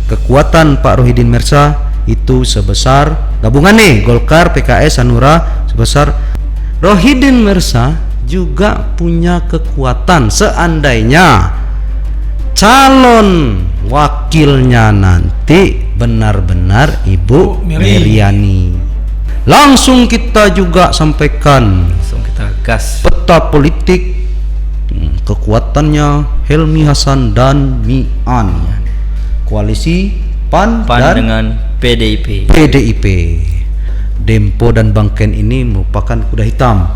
kekuatan Pak Rohidin Mersa itu sebesar gabungan nih Golkar, PKS, Hanura sebesar. Rohidin Mersa juga punya kekuatan seandainya calon wakilnya nanti benar-benar Ibu Meriani. Langsung kita juga sampaikan, langsung kita gas peta politik kekuatannya Helmi Hasan dan Mian, koalisi PAN dan dengan PDIP. Dempo dan Bangken ini merupakan kuda hitam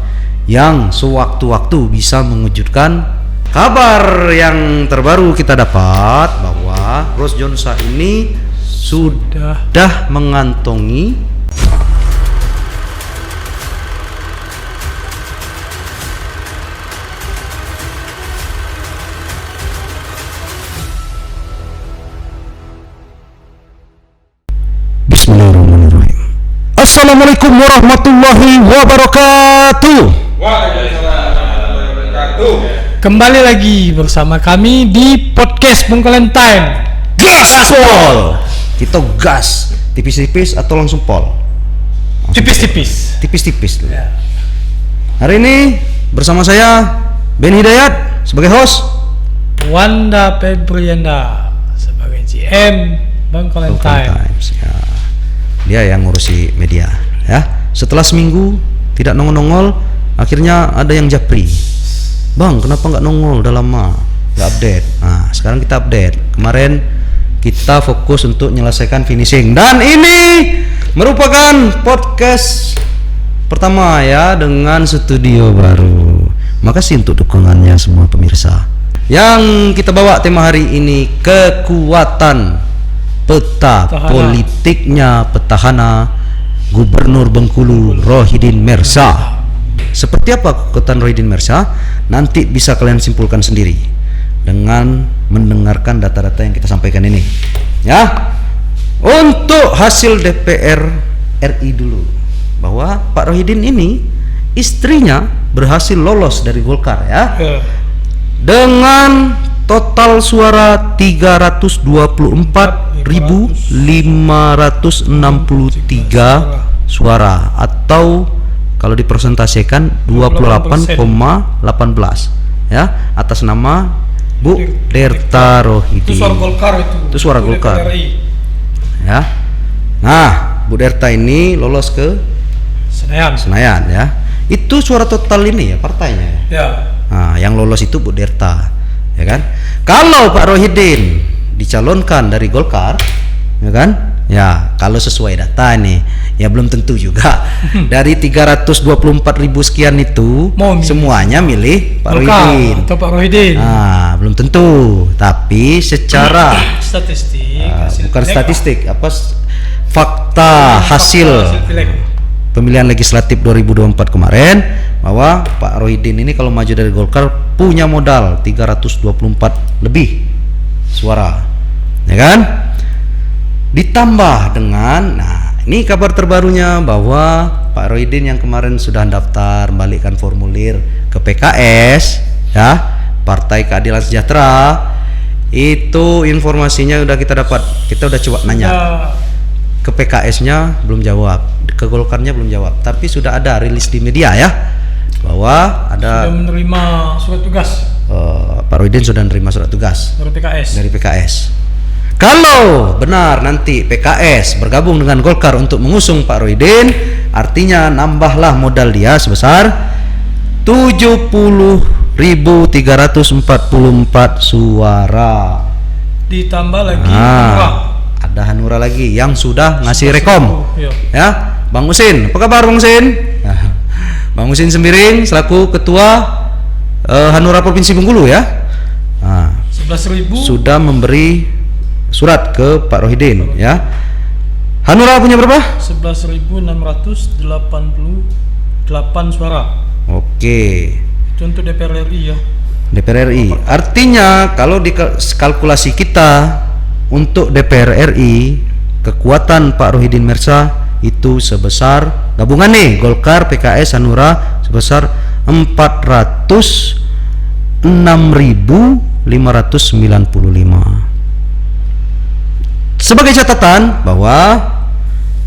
yang sewaktu-waktu bisa mengejutkan. Kabar yang terbaru kita dapat bahwa Ros Jonsa ini sudah mengantongi Bismillahirrahmanirrahim. Assalamualaikum warahmatullahi wabarakatuh. Waalaikumsalam warahmatullahi wabarakatuh. Kembali lagi bersama kami di podcast Bengkolen Time. Gaspol. Kita gas tipis-tipis atau langsung pol? Tipis-tipis. Tipis-tipis dulu. Ya. Hari ini bersama saya Ben Hidayat sebagai host, Wanda Febrianda sebagai GM Bengkolen Time. Times. Ya. Dia yang ngurusi media. Ya. Setelah seminggu tidak nongol-nongol, akhirnya ada yang japri. Bang, kenapa nggak nongol? Udah lama nggak update. Nah, sekarang kita update. Kemarin kita fokus untuk menyelesaikan finishing, dan ini merupakan podcast pertama ya dengan studio baru. Makasih untuk dukungannya semua pemirsa. Yang kita bawa tema hari ini kekuatan peta politiknya petahana Gubernur Bengkulu Rohidin Mersa. Seperti apa kekuatan Rohidin Mersa? Nanti bisa kalian simpulkan sendiri dengan mendengarkan data-data yang kita sampaikan ini. Ya. Untuk hasil DPR RI dulu, bahwa Pak Rohidin ini istrinya berhasil lolos dari Golkar ya. Dengan total suara 324.563 suara, atau kalau dipresentasikan 28,18 ya, atas nama Bu Derta Rohidin. Itu suara Golkar Itu suara Golkar. Ya. Nah, Bu Derta ini lolos ke Senayan ya. Itu suara total ini ya partainya ya. Ya. Nah, yang lolos itu Bu Derta, ya kan? Kalau Pak Rohidin dicalonkan dari Golkar, ya kan? Ya, kalau sesuai data nih, ya belum tentu juga. Dari 324.000 sekian itu semuanya milih Pak Rohidin atau Pak Rohidin. Nah, belum tentu. Tapi secara statistik, bukan statistik, apa fakta hasil pemilihan legislatif 2024 kemarin, bahwa Pak Rohidin ini kalau maju dari Golkar punya modal 324 lebih suara, ya kan? Ditambah dengan, nah ini kabar terbarunya bahwa Pak Rohidin yang kemarin sudah daftar membalikkan formulir ke PKS ya, Partai Keadilan Sejahtera, itu informasinya udah kita dapat. Kita udah coba nanya ke PKS-nya, belum jawab, ke Golkarnya belum jawab, tapi sudah ada rilis di media ya, bahwa ada sudah menerima surat tugas. Pak Rohidin sudah menerima surat tugas dari PKS. Kalau benar nanti PKS bergabung dengan Golkar untuk mengusung Pak Rohidin, artinya nambahlah modal dia sebesar 70.344 suara. Ditambah lagi Hanura. Ada Hanura lagi yang sudah ngasih rekom. Ya, Bang Usin, apa kabar Bang Usin? Bang Usin Sembiring selaku ketua Hanura Provinsi Bengkulu ya. Nah, 11.000 sudah memberi surat ke Pak Rohidin ya. Hanura punya berapa? 11.688 suara. Oke. Itu untuk DPR RI ya. DPR RI. Artinya kalau di kalkulasi kita untuk DPR RI, kekuatan Pak Rohidin Mersa itu sebesar gabungan nih Golkar, PKS, Hanura sebesar 406.595. Sebagai catatan bahwa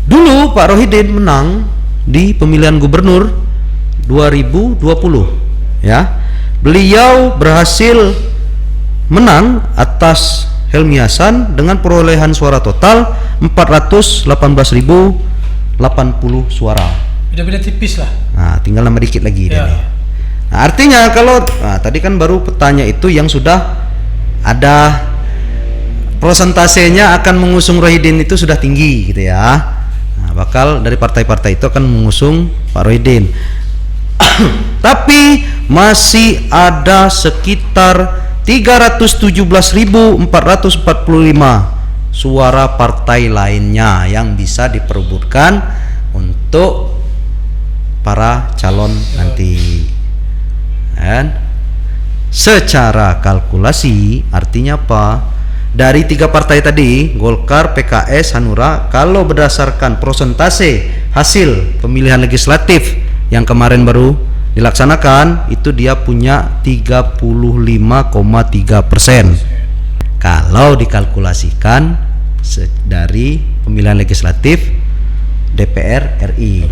dulu Pak Rohidin menang di pemilihan gubernur 2020 ya. Beliau berhasil menang atas Helmi Hasan dengan perolehan suara total 418.080 suara. Beda-beda tipis lah. Nah, tinggal nambah dikit lagi dia Ya. nih. Nah, artinya kalau tadi kan baru petanya itu yang sudah ada prosentasenya akan mengusung Rohidin itu sudah tinggi gitu ya. Nah, bakal dari partai-partai itu akan mengusung Pak Rohidin. Tapi masih ada sekitar 317.445 suara partai lainnya yang bisa diperebutkan untuk para calon nanti. Dan secara kalkulasi artinya apa? Dari 3 partai tadi, Golkar, PKS, Hanura, kalau berdasarkan persentase hasil pemilihan legislatif yang kemarin baru dilaksanakan, itu dia punya 35,3%. Kalau dikalkulasikan dari pemilihan legislatif DPR RI.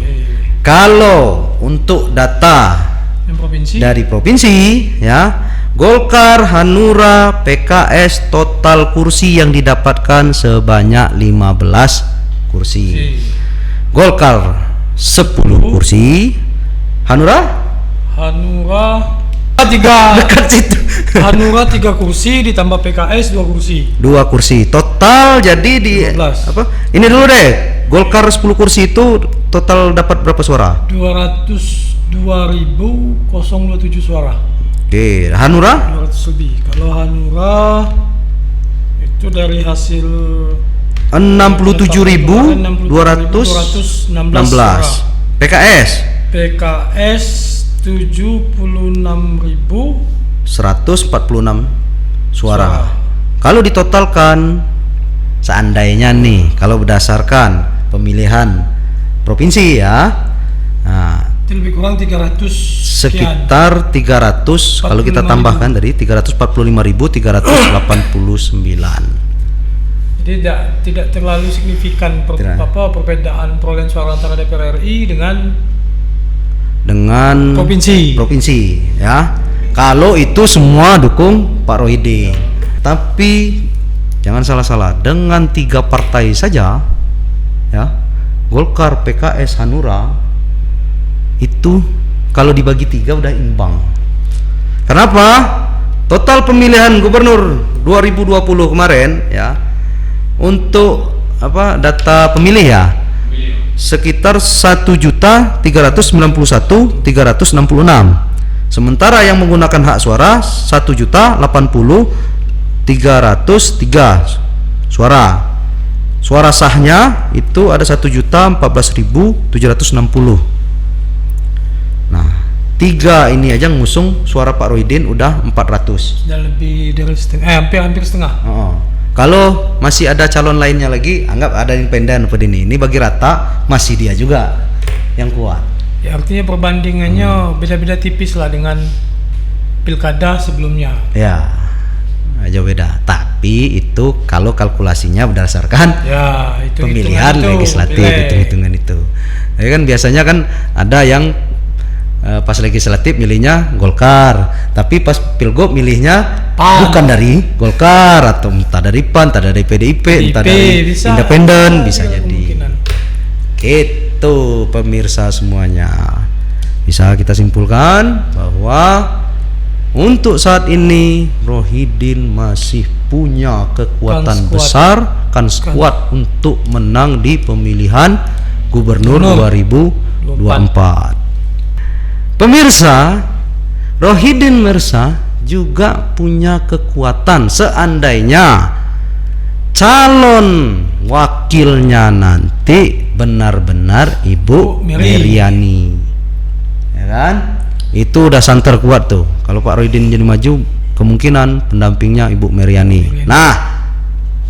Kalau untuk data Yang provinsi. dari provinsi ya, Golkar, Hanura, PKS total kursi yang didapatkan sebanyak 15 kursi. Golkar 10 kursi, Hanura 3 dekat situ. Hanura 3 kursi ditambah PKS 2 kursi. 2 kursi total jadi di 15. apa? Ini dulu deh. Golkar 10 kursi itu total dapat berapa suara? 202.027 suara. Oke, Hanura 200 lebih. Kalau Hanura itu dari hasil 67.216. suara. PKS PKS 76.146 suara. Kalau ditotalkan seandainya nih, kalau berdasarkan pemilihan provinsi ya, nah, Itu lebih kurang 300 sekian. sekitar 300 kalau kita 45.000. tambahkan dari 345.389. Jadi tidak terlalu signifikan Tidak. perbedaan perolehan suara antara DPR RI dengan provinsi ya. Kalau itu semua dukung Pak Rohidin. Tapi jangan salah-salah, dengan 3 partai saja ya, Golkar, PKS, Hanura, itu kalau dibagi 3 udah imbang. Kenapa? Total pemilihan gubernur 2020 kemarin ya, untuk data pemilih ya, sekitar 1.391.366. Sementara yang menggunakan hak suara 1.080.303 suara. Suara sahnya itu ada 1.014.760. Nah, 3 ini aja ngusung suara Pak Rohidin udah 400. sudah lebih dari setengah, hampir setengah. Kalau masih ada calon lainnya lagi, anggap ada independen apa ini bagi rata, masih dia juga yang kuat. Ya, artinya perbandingannya beda-beda tipis lah dengan pilkada sebelumnya. Ya, jauh beda. Tapi itu kalau kalkulasinya berdasarkan Ya, itu pemilihan legislatif, hitung-hitungan itu. Jadi kan biasanya kan ada yang pas legislatif milihnya Golkar, tapi pas pilgub milihnya PAN. bukan dari Golkar, atau entah dari PAN, entah dari PDIP, entah dari bisa, independen, bisa ada jadi. kemungkinan. Gitu pemirsa semuanya, bisa kita simpulkan bahwa untuk saat ini Rohidin masih punya kekuatan Kans kuat. besar, kans kuat untuk menang di pemilihan gubernur 2024. Pemirsa, Rohidin Mirsa juga punya kekuatan seandainya calon wakilnya nanti benar-benar Ibu Meriani, ya kan? Itu udah santer kuat tuh. Kalau Pak Rohidin jadi maju, kemungkinan pendampingnya Ibu Meriani. Nah,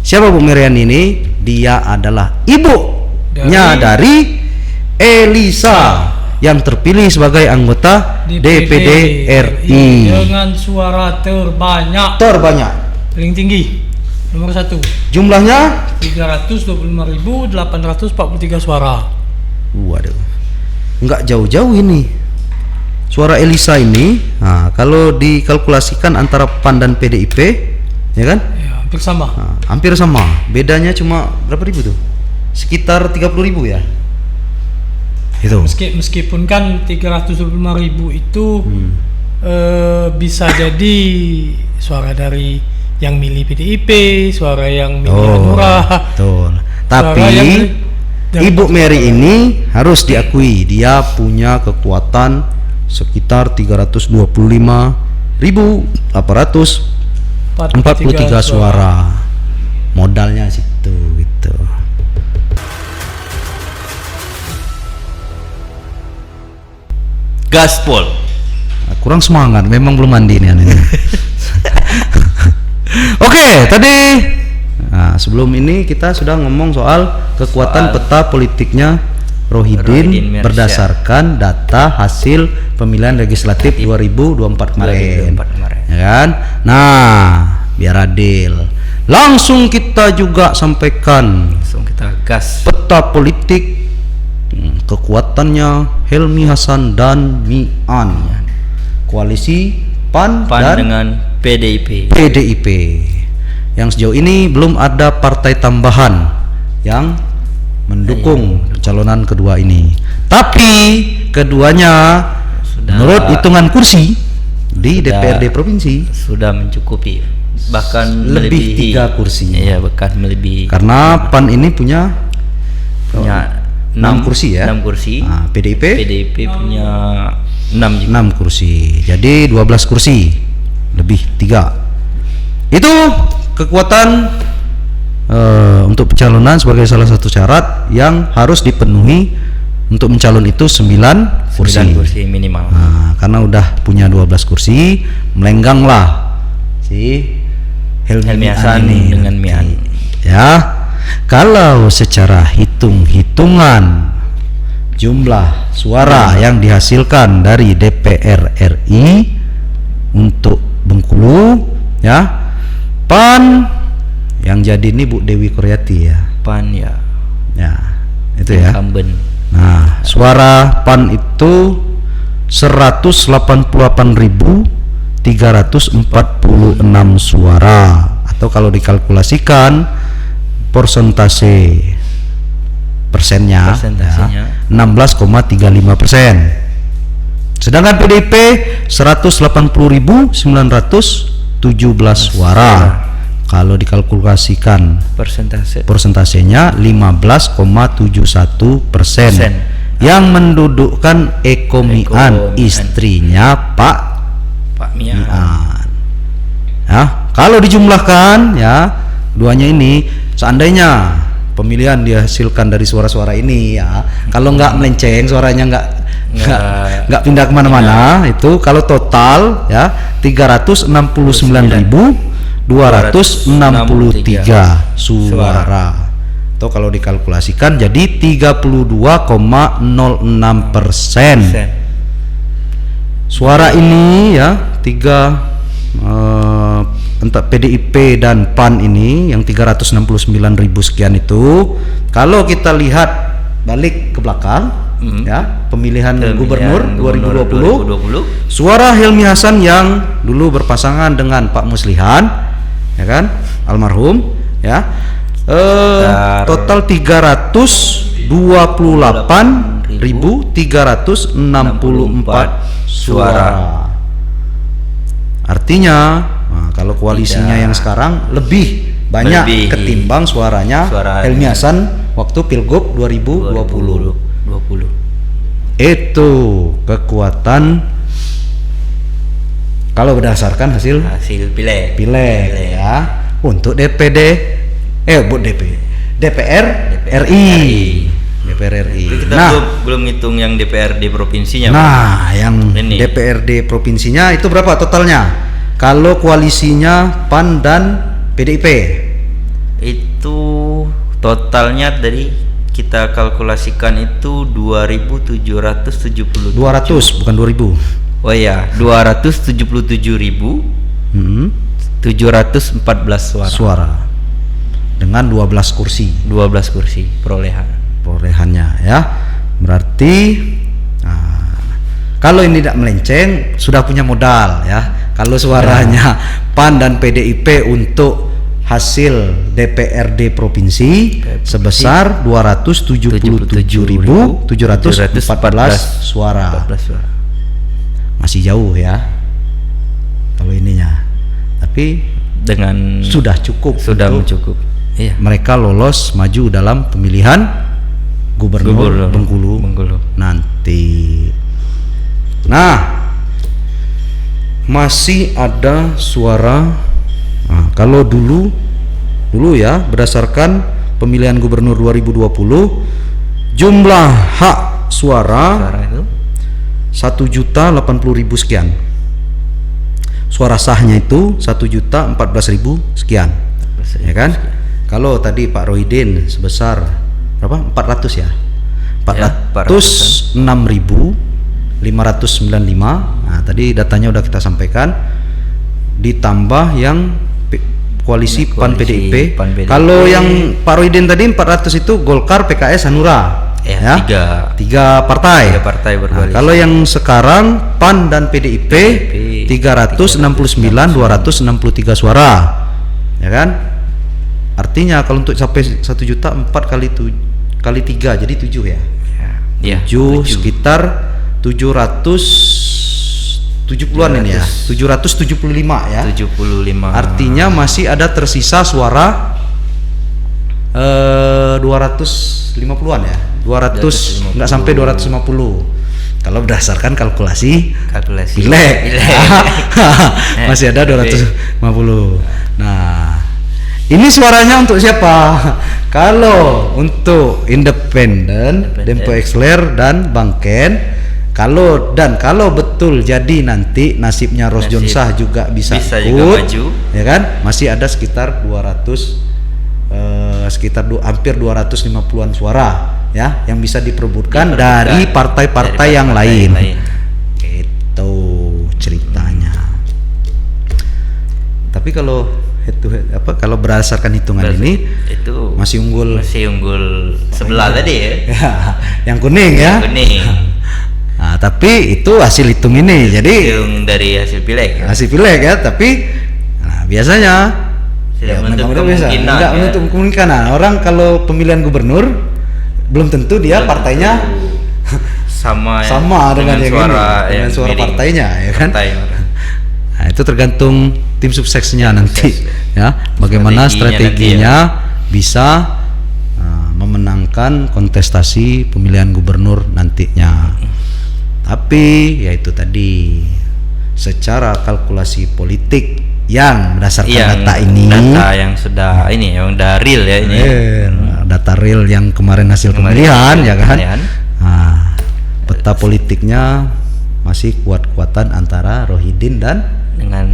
siapa Bu Meriani ini? Dia adalah ibunya dari Elisa yang terpilih sebagai anggota DPD RI dengan suara terbanyak paling tinggi nomor 1 jumlahnya 325.843 suara. Waduh, nggak jauh-jauh ini. Suara Elisa ini, nah, kalau dikalkulasikan antara PAN dan PDIP, ya kan? Ya, hampir sama. Nah, hampir sama. Bedanya cuma berapa ribu tuh? Sekitar 30.000 ya. Itu. Meskipun kan 325.000 itu bisa jadi suara dari yang milih PDIP, suara yang milih Hanura. Betul. Suara Tapi yang dari Ibu Mary ini harus diakui dia punya kekuatan sekitar 325.843 suara. Modalnya situ gitu. Gaspol. Kurang semangat, memang belum mandi nih aneh. Oke, tadi sebelum ini kita sudah ngomong soal kekuatan peta politiknya Rohidin Mersya. berdasarkan data hasil pemilihan legislatif 2024 kemarin. 2024 kemarin. Ya kan? Nah, biar adil. Langsung kita juga sampaikan Langsung kita gas. peta politik kekuatannya Helmi Hasan dan Mian. Koalisi PAN PAN dan dengan PDIP. PDIP. Yang sejauh ini belum ada partai tambahan yang mendukung pencalonan kedua ini. Tapi keduanya menurut hitungan kursi di DPRD provinsi Sudah mencukupi, bahkan lebih melebihi 3 kursi. Iya, bahkan melebihi. Karena PAN ini punya Punya 6 kursi ya. 6 kursi. Nah, PDIP punya 6 juga. 6 kursi. Jadi 12 kursi lebih 3. Itu kekuatan untuk pencalonan sebagai salah satu syarat yang harus dipenuhi untuk mencalon itu 9 kursi. 9 kursi minimal. Nah, karena udah punya 12 kursi, melengganglah si Helmi Hasan ini dengan nanti. Mian. Ya, kalau secara hitung-hitungan jumlah suara yang dihasilkan dari DPR RI untuk Bengkulu, ya, PAN yang jadi ini Bu Dewi Koryati ya. PAN ya. Ya, itu ya. Incumbent. Nah, suara PAN itu 188.346 suara, atau kalau dikalkulasikan persentase persennya Persentasenya. ya, 16,35%. Sedangkan PDIP 180.917 suara. Kalau dikalkulasikan persentasenya 15,71%, yang mendudukkan Eko Mian, istrinya Pak Mian. Ya, kalau dijumlahkan ya duanya ini, seandainya pemilihan dihasilkan dari suara-suara ini ya, kalau nggak melenceng suaranya nggak pindah kemana-mana, itu kalau total ya 369.263 suara. Atau kalau dikalkulasikan jadi 32,06%. Suara ini ya entah PDIP dan PAN ini yang 369.000 sekian itu, kalau kita lihat balik ke belakang ya, pemilihan gubernur 2020, suara Helmi Hasan yang dulu berpasangan dengan Pak Muslihan ya kan, almarhum ya, total 328.364 suara. Artinya kalau koalisinya yang sekarang lebih banyak ketimbang suaranya Helmi Hasan waktu Pilgub 2020. Itu kekuatan kalau berdasarkan hasil pileg ya untuk DPR RI. Kita belum ngitung yang DPRD provinsinya. Nah, yang ini. DPRD provinsinya itu berapa totalnya? Kalau koalisinya PAN dan PDIP itu totalnya dari kita kalkulasikan itu 2.777. 200 bukan 2000. Oh ya, 277.714 suara. dengan 12 kursi 12 kursi perolehannya ya. Berarti kalau ini tidak melenceng sudah punya modal ya. Kalau suaranya PAN dan PDIP untuk hasil DPRD provinsi sebesar 277.714 suara. Masih jauh ya kalau ininya. Tapi dengan sudah cukup. Sudah mencukup. Iya. Mereka lolos maju dalam pemilihan gubernur Bengkulu nanti. Nah, masih ada suara. Nah, kalau dulu ya berdasarkan pemilihan gubernur 2020 jumlah hak suara itu 1.080.000 sekian. Suara sahnya itu 1.014.000 sekian. Ya kan? Kalau tadi Pak Rohidin sebesar berapa? 400 ya. 406.595. Nah, tadi datanya udah kita sampaikan. Ditambah yang koalisi PAN PDIP. Kalau yang Pak Rohidin tadi 400 itu Golkar, PKS, Hanura. Ya, tiga partai berkoalisi. Kalau yang sekarang PAN dan PDIP 369.263 suara, ya kan? Artinya kalau untuk sampai 1 juta 4 kali 3 jadi 7 ya. 7 sekitar 770-an ini ya. 775 ya. 75. Artinya masih ada tersisa suara 250-an ya. 200 nggak sampai 250 kalau berdasarkan kalkulasi pileg. Masih ada 250. Nah, ini suaranya untuk siapa? Kalau untuk independen, Dempo Exler dan Bangken, kalau betul jadi nanti nasibnya Ros Jonsah juga bisa ikut, juga maju, ya kan? Masih ada sekitar 200 hampir 250-an suara ya yang bisa diperebutkan dari partai-partai yang lain. Itu ceritanya. Tapi kalau kalau berdasarkan hitungan ini itu masih unggul sebelah tadi ya. Yang kuning ya. Nah, tapi itu hasil hitung ini. Jadi dari hasil pileg. Hasil pileg ya, tapi biasanya menutup kemungkinan. Orang kalau pemilihan gubernur belum tentu dia partainya sama dengan suara partainya, ya kan? Nah, itu tergantung tim suksesnya nanti, ya. Bagaimana strateginya bisa memenangkan kontestasi pemilihan gubernur nantinya. Tapi ya itu tadi secara kalkulasi politik yang berdasarkan data yang sudah yang udah real ya ini. Data real yang kemarin hasil pemilihan ya kan. Nah, peta politiknya masih kuat-kuatan antara Rohidin dengan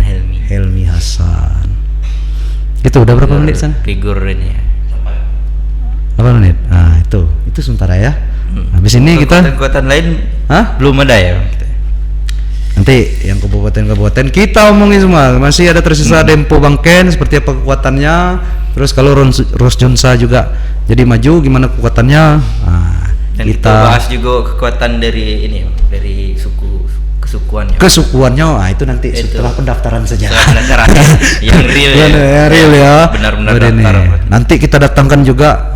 Helmi Hasan. Itu udah berapa menit sana? Figur ini ya. 8 menit. Nah, itu sementara ya. Habis ini kita kekuatan lain belum ada ya. Nanti yang kabupaten-kabupaten kita omongin semua. Masih ada tersisa Dempo Bangken seperti apa kekuatannya. Terus kalau Ros Jonsah juga jadi maju gimana kekuatannya. Dan kita bahas juga kekuatan dari dari kesukuannya. Nah, itu nanti setelah pendaftaran saja. Yang real ya. Real ya. Benar-benar daftar. Nanti kita datangkan juga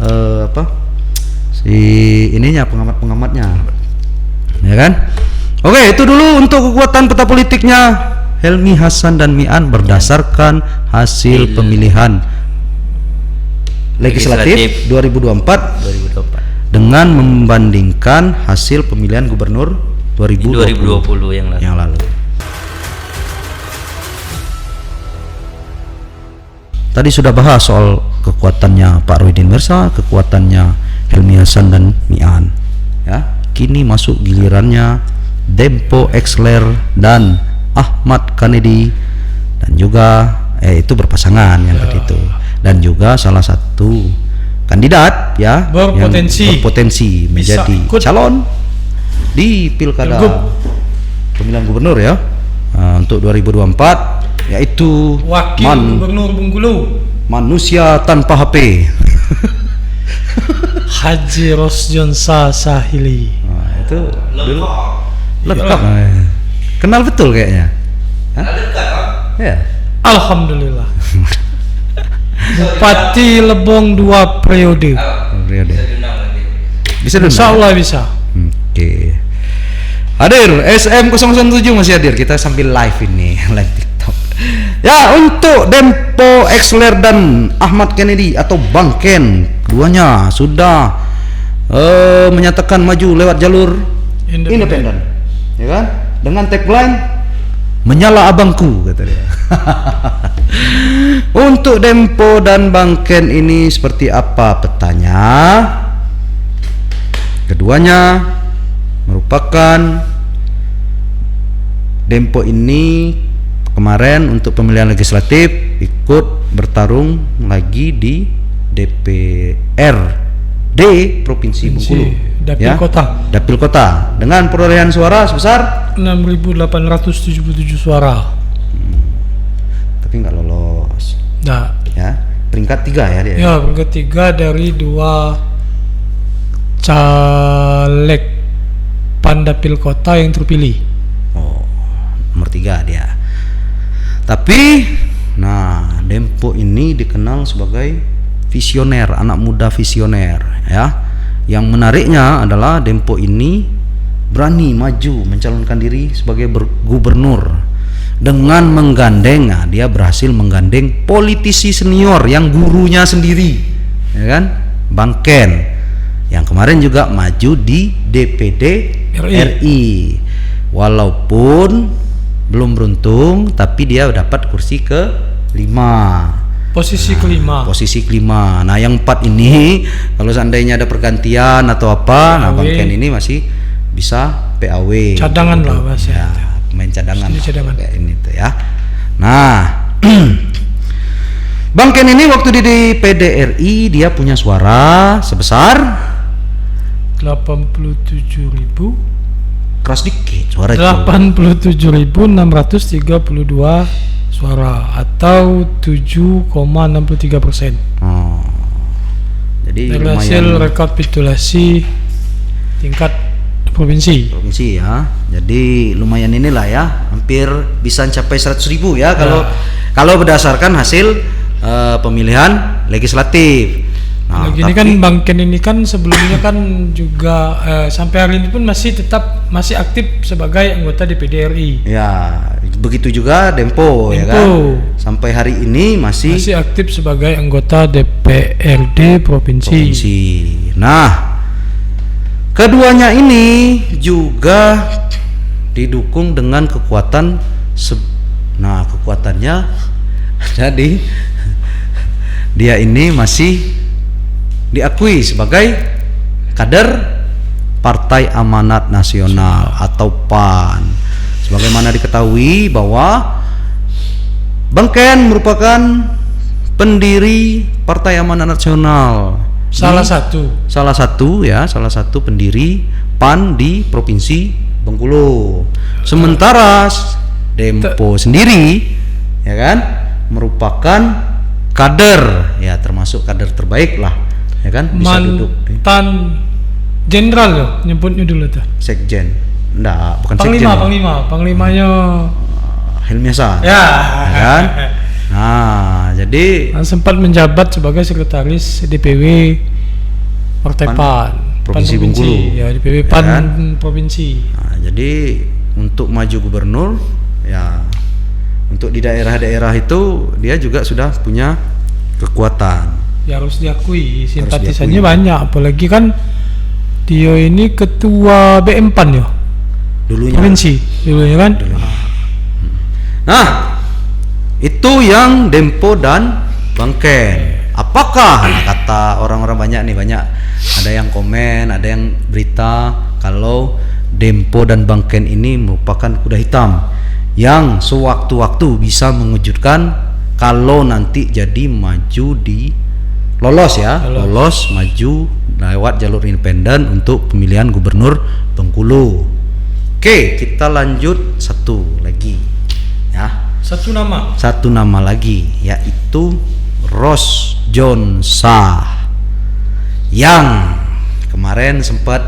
pengamat-pengamatnya. Ya kan? Oke, itu dulu untuk kekuatan peta politiknya Helmi Hasan dan Mian berdasarkan hasil pemilihan legislatif 2024 dengan membandingkan hasil pemilihan gubernur 2020 yang lalu. Tadi sudah bahas soal kekuatannya Pak Rohidin Mirsa, kekuatannya Helmi Hasan dan Mian. Ya, kini masuk gilirannya Dempo Exler dan Ahmad Kennedy dan juga itu berpasangan yang tadi itu, dan juga salah satu kandidat ya berpotensi yang berpotensi menjadi calon di pilkada pemilihan gubernur ya untuk 2024 yaitu Wakil Gubernur Bengkulu manusia tanpa HP. Haji Rosjon Sahili. Nah, itu dulu Lengkap. lengkap. Kenal betul kayaknya. Hah? Dekat, Pak. Ya. Alhamdulillah. Bupati Lebong 2 periode. Periode. Bisa diundang nanti. Bisa dulu. Insya Allah bisa. Oke. Hadir SM007 masih hadir. Kita sambil live ini, live TikTok. Ya, untuk Dempo Exler dan Ahmad Kennedy atau Bang Ken, keduanya sudah menyatakan maju lewat jalur independen. Ya kan? Dengan tagline menyala abangku, kata dia. Untuk Dempo dan Bang Ken ini seperti apa petanya? Keduanya merupakan Dempo ini kemarin untuk pemilihan legislatif ikut bertarung lagi di DPRD Provinsi Bengkulu, Dapil Kota. Dapil Kota dengan perolehan suara sebesar 6.877 suara. tapi nggak lolos. Nah, Ya, peringkat 3 ya dia. ya peringkat 3 dari 2 caleg Pandapil Kota yang terpilih. Oh, nomor 3 dia. Tapi, nah, Dempo ini dikenal sebagai visioner, anak muda visioner, ya. Yang menariknya adalah Dempo ini berani maju mencalonkan diri sebagai gubernur dengan menggandeng, nah, dia berhasil menggandeng politisi senior yang gurunya sendiri, ya kan, Bang Ken, yang kemarin juga maju di DPD RI. Walaupun belum beruntung, tapi dia dapat kursi ke-5. Posisi kelima. Posisi kelima. Nah, yang 4 ini kalau seandainya ada pergantian atau apa, nah Bang Ken ini masih bisa PAW. Cadangan lah bahasanya. Ya, pemain cadangan. Ini cadangan. Kayak ini tuh ya. Nah, Bang Ken ini waktu di PDRI dia punya suara sebesar 87.000 keras dikit suara itu. 87.632 suara atau 7,63%. Oh. Jadi Dari hasil lumayan rekapitulasi tingkat provinsi. provinsi ya. Jadi lumayan inilah ya, hampir bisa mencapai 100.000 ya kalau berdasarkan hasil pemilihan legislatif. Nah, Lagi ini kan Bang Ken ini kan sebelumnya kan juga sampai hari ini pun masih aktif sebagai anggota DPD RI. ya begitu juga Dempo, ya kan. Sampai hari ini masih aktif sebagai anggota DPRD provinsi. Nah, keduanya ini juga didukung dengan kekuatan kekuatannya jadi dia ini masih diakui sebagai kader Partai Amanat Nasional atau PAN. Sebagaimana diketahui bahwa Bang Ken merupakan pendiri Partai Amanat Nasional. Salah satu pendiri PAN di Provinsi Bengkulu. Sementara Dempo sendiri, ya kan, merupakan kader, ya termasuk kader terbaik lah, ya kan, bisa duduk di mantan jenderal loh nyebutnya dulu tuh. sekjen. Enggak, bukan sekjen. Panglimanya Helmi Hasan. ya. kan? Nah, jadi Sempat menjabat sebagai sekretaris DPW Partai PAN Provinsi PAN Bengkulu. Ya, DPW Ya PAN kan? provinsi. nah, jadi untuk maju gubernur, ya untuk di daerah-daerah itu dia juga sudah punya kekuatan. Ya harus diakui simpatisannya diakui. banyak, apalagi kan dia ini ketua BM PAN ya Dulunya. provinsi dulunya kan. Nah, itu yang Dempo dan Bang Ken. Apakah, nah, kata orang-orang banyak ada yang komen, ada yang berita kalau Dempo dan Bang Ken ini merupakan kuda hitam yang sewaktu-waktu bisa mengejutkan kalau nanti jadi maju di lolos maju lewat jalur independen untuk pemilihan gubernur Bengkulu. Oke, kita lanjut satu lagi ya. Satu nama Satu nama lagi yaitu Rosjonsa yang kemarin sempat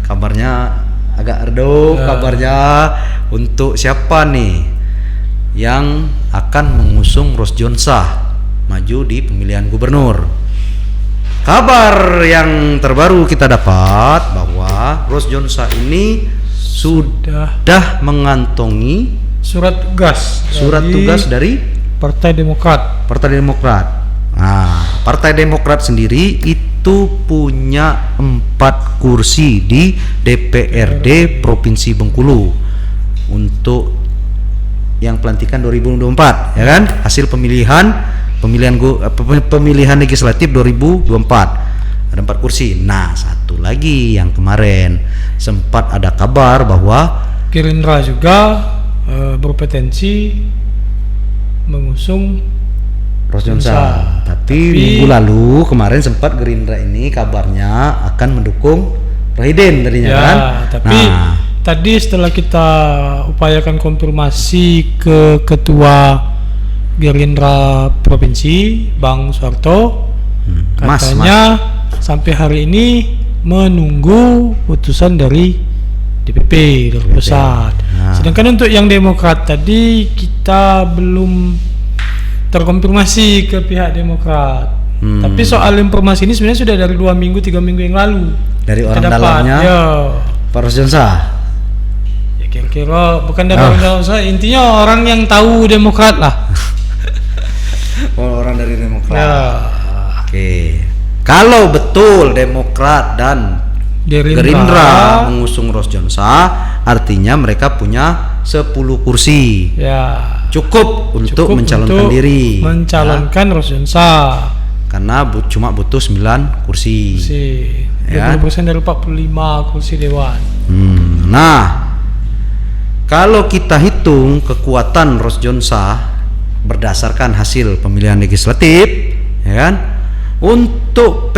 kabarnya agak redup kabarnya untuk siapa nih yang akan mengusung Rosjonsa maju di pemilihan gubernur. Kabar yang terbaru kita dapat bahwa Rosjonsa ini sudah mengantongi surat tugas dari Partai Demokrat. Nah, Partai Demokrat sendiri itu punya 4 kursi di DPRD Provinsi Bengkulu untuk yang pelantikan 2024, ya kan? Hasil pemilihan legislatif 2024 ada 4 kursi. Nah, satu lagi yang kemarin sempat ada kabar bahwa Gerindra juga berpotensi mengusung Rosjonsa. Tapi minggu lalu kemarin sempat Gerindra ini kabarnya akan mendukung Rohidin tadinya kan. Tapi tadi setelah kita upayakan konfirmasi ke Ketua Gerindra Provinsi Bang Soeharto, katanya sampai hari ini menunggu putusan dari DPP dari pusat. Sedangkan untuk yang Demokrat tadi kita belum terkonfirmasi ke pihak Demokrat. Tapi soal informasi ini sebenarnya sudah dari 2 minggu 3 minggu yang lalu. Dari orang dalamnya Pak Rosjonsa. Ya kira-kira bukan dari orang dalam saya, intinya orang yang tahu Demokrat lah. Orang dari Demokrat. Oke. Kalau betul Demokrat dan Gerindra mengusung Rosjonsa, artinya mereka punya 10 kursi. Cukup untuk mencalonkan diri. Mencalonkan Rosjonsa. Karena cuma butuh 9 kursi. 20% dari 45 kursi dewan. Nah, kalau kita hitung kekuatan Rosjonsa berdasarkan hasil pemilihan legislatif, ya kan? Untuk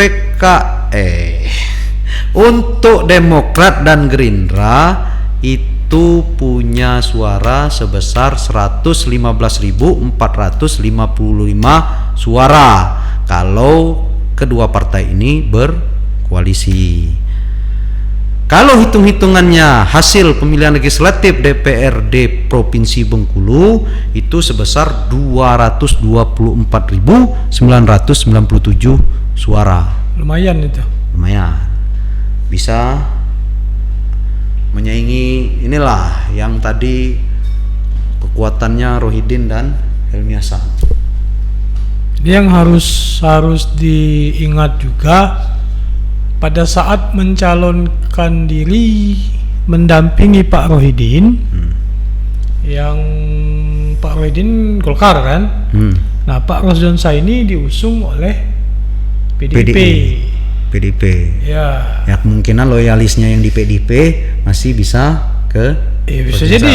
untuk Demokrat dan Gerindra itu punya suara sebesar 115.455 suara kalau kedua partai ini berkoalisi. Kalau hitung-hitungannya hasil pemilihan legislatif DPRD Provinsi Bengkulu itu sebesar 224.997 suara. Lumayan itu. Lumayan. Bisa menyaingi inilah yang tadi kekuatannya Rohidin dan Helmi Hasan. Yang harus diingat juga pada saat mencalonkan diri mendampingi Pak Rohidin, yang Pak Rohidin Golkar kan. Nah, Pak Rosjonsa ini diusung oleh PDIP. Ya kemungkinan loyalisnya yang di PDIP masih bisa ke bisa Rosjonsa. Jadi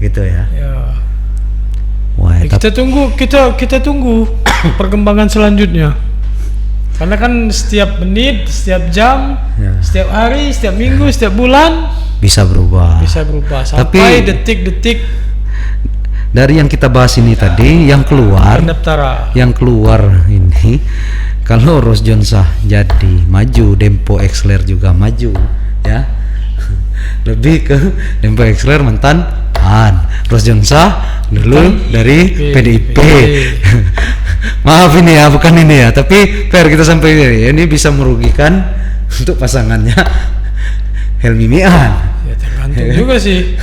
gitu ya. Wah, kita tunggu perkembangan selanjutnya. Karena kan setiap menit, setiap jam, setiap hari, setiap minggu, setiap bulan bisa berubah sampai detik-detik dari yang kita bahas ini tadi yang keluar ini. Kalau Rosjonsa jadi maju, Dempo Exler juga maju, ya. Lebih ke Dempo Exler mantan Rosjonsa dulu dari PDIP. Maaf ini ya, bukan ini ya, tapi fair kita sampai ini bisa merugikan untuk pasangannya Helmi Mian. Ya tergantung juga sih.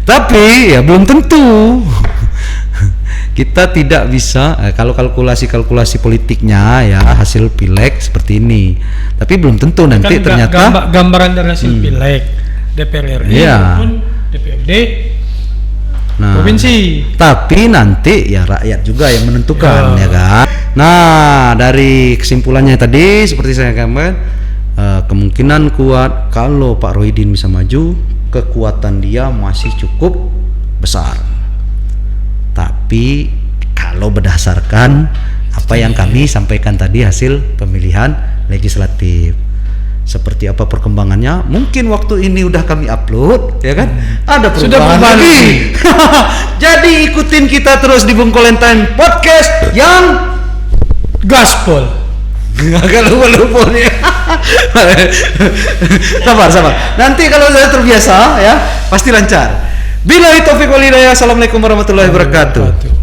Tapi ya belum tentu. Kita tidak bisa kalau kalkulasi politiknya ya hasil pileg seperti ini. Tapi belum tentu nanti kan ternyata gambaran dari hasil pileg DPR RI maupun DPRD provinsi. Tapi nanti ya rakyat juga yang menentukan ya kan. Nah, dari kesimpulannya tadi seperti saya gambarkan, kemungkinan kuat kalau Pak Rohidin bisa maju, kekuatan dia masih cukup besar. Tapi kalau berdasarkan apa yang kami sampaikan tadi hasil pemilihan legislatif, seperti apa perkembangannya. Mungkin waktu ini udah kami upload, ya kan? Ada Sudah perubahan perubahan lagi. Jadi ikutin kita terus di Bung Kolentang Podcast yang Gaspol. agak lupa nih. sabar. Nanti kalau sudah terbiasa ya, pasti lancar. Billahi taufiq wal hidayah. Assalamualaikum warahmatullahi wabarakatuh.